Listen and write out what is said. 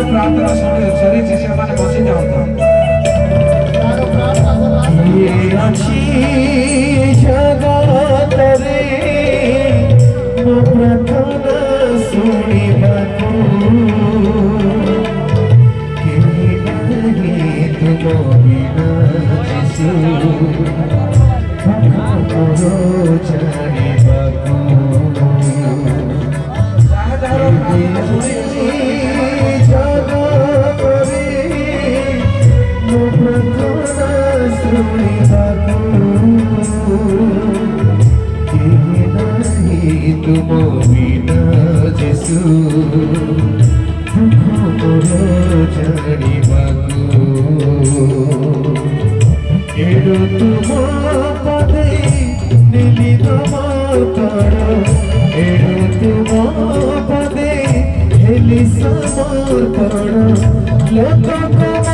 प्रार्थना सरीची ସେମାନେ ବସି ଯାଆନ୍ତି। ଅଛି ଜଗତରେ ମୋ ପ୍ରାର୍ଥନା ଶୁଣିବାକୁ କେହି ନାହିଁ ତୁମ ବିନା ଯୀଶୁ ମୋର ଜାଣିବାକୁ ଜଗତରେ ମୋ ପ୍ରାର୍ଥନା ଶୁଣିବାକୁ କେହି ନାହିଁ ତୁମ ବିନା ଯୀଶୁ ମୋର ଜାଣିବାକୁ ଏଡ଼ୁ ତୁମ ପଦେ ନେଲି ତମ ତର ଏଡ଼ୁ ତୁମ ପଦେ ହେଲି ସମର୍ପଣ ଲୋକ